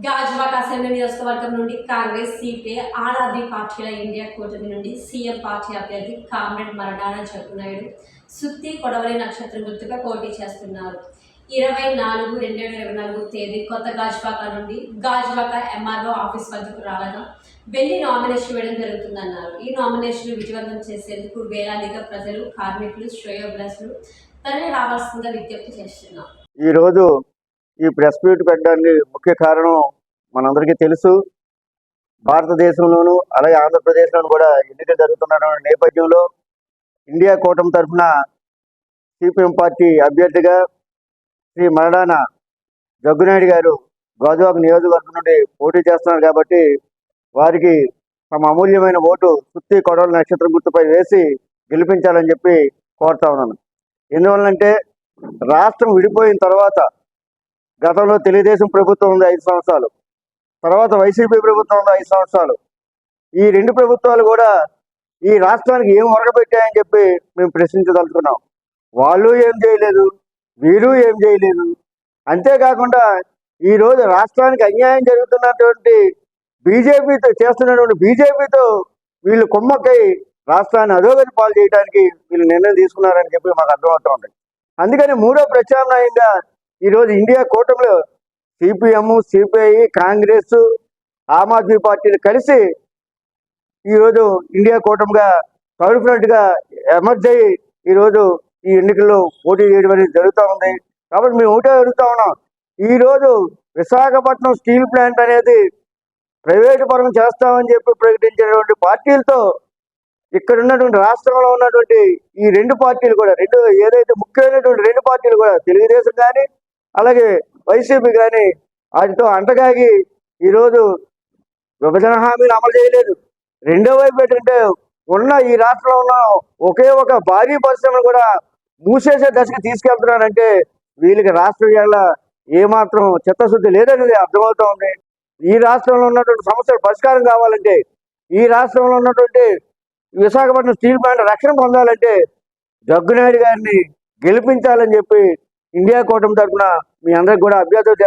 Gajuwaka assembly నియోజకవర్గం నుండి Congress, CPI, Aam Aadmi పార్టీల ఇండియా కూటమి నుండి సీఎం పార్టీ అభ్యర్థి కామ్రేడ్ మరడాన జగ్గునాయుడు సుత్తి కొడవలి నక్షత్రం గుర్తుగా పోటీ చేస్తున్నారు. 24/2/2024 తేదీ కొత్త గాజువాక నుండి గాజువాక ఎంఆర్ఓ ఆఫీస్ వద్దకు రాగా వెళ్లి నామినేషన్ వేయడం జరుగుతుందన్నారు. ఈ నామినేషన్ విజయవంతం చేసేందుకు వేలాదిగా ప్రజలు, కార్మికులు, శ్రేయోభిలాషులు తరలి రావాల్సిందిగా విజ్ఞప్తి చేస్తున్నారు. ఈరోజు ఈ ప్రెస్ మీట్ పెట్టడానికి ముఖ్య కారణం మనందరికీ తెలుసు. భారతదేశంలోనూ అలాగే ఆంధ్రప్రదేశ్లోనూ కూడా ఎన్నికలు జరుగుతున్న నేపథ్యంలో ఇండియా కూటమి తరఫున సిపిఎం పార్టీ అభ్యర్థిగా శ్రీ మరడాన జగ్గునాయుడు గారు గాజువాక నియోజకవర్గం నుండి పోటీ చేస్తున్నారు కాబట్టి వారికి తమ అమూల్యమైన ఓటు సుత్తి కొడవలి నక్షత్రం గుర్తుపై వేసి గెలిపించాలని చెప్పి కోరుతా ఉన్నాను. ఎందువల్లంటే రాష్ట్రం విడిపోయిన తర్వాత గతంలో తెలుగుదేశం ప్రభుత్వం ఉంది 5 సంవత్సరాలు, తర్వాత వైసీపీ ప్రభుత్వం ఉంది 5 సంవత్సరాలు. ఈ 2 ప్రభుత్వాలు కూడా ఈ రాష్ట్రానికి ఏం ఒరగబెట్టాయని చెప్పి మేము ప్రశ్నించదలుచుకున్నాం. వాళ్ళు ఏం చేయలేదు, వీరు ఏం చేయలేదు. అంతేకాకుండా ఈరోజు రాష్ట్రానికి అన్యాయం జరుగుతున్నటువంటి బీజేపీతో బీజేపీతో వీళ్ళు కుమ్మక్కై రాష్ట్రాన్ని అధోగతి పాలు చేయడానికి వీళ్ళు నిర్ణయం తీసుకున్నారని చెప్పి మాకు అర్థమవుతూ ఉంది. అందుకని మూడో ప్రత్యామ్నాయంగా ఈరోజు ఇండియా కూటమిలో సిపిఎం, సిపిఐ, కాంగ్రెస్, ఆమ్ ఆద్మీ పార్టీలు కలిసి ఈరోజు ఇండియా కూటమిగా థర్డ్ ఫ్రంట్గా ఎమర్జ్ అయ్యి ఈరోజు ఈ ఎన్నికల్లో పోటీ చేయడం అనేది జరుగుతూ ఉంది. కాబట్టి మేము ఒకటే అడుగుతా ఉన్నాం, ఈరోజు విశాఖపట్నం స్టీల్ ప్లాంట్ అనేది ప్రైవేటు పరం చేస్తామని చెప్పి ప్రకటించినటువంటి పార్టీలతో ఇక్కడ ఉన్నటువంటి రాష్ట్రంలో ఉన్నటువంటి ఈ 2 పార్టీలు కూడా ఏదైతే ముఖ్యమైనటువంటి 2 పార్టీలు కూడా తెలుగుదేశం కానీ అలాగే వైసీపీ కానీ వాటితో అంటగాగి ఈరోజు విభజన హామీలు అమలు చేయలేదు. రెండో వైపు ఏంటంటే ఉన్న ఈ రాష్ట్రంలో ఉన్న ఒకే ఒక భారీ పరిశ్రమను కూడా మూసేసే దశకు తీసుకెళ్తున్నారంటే వీళ్ళకి రాష్ట్రం వల్ల ఏమాత్రం చిత్తశుద్ధి లేదనేది అర్థమవుతూ ఉంది. ఈ రాష్ట్రంలో ఉన్నటువంటి సమస్యలు పరిష్కారం కావాలంటే, ఈ రాష్ట్రంలో ఉన్నటువంటి విశాఖపట్నం స్టీల్ ప్లాంట్ రక్షణ పొందాలంటే జగ్గునాయుడు గారిని గెలిపించాలని చెప్పి ఇండియా కూటమి తరఫున మీ అందరికి కూడా అభ్యర్థి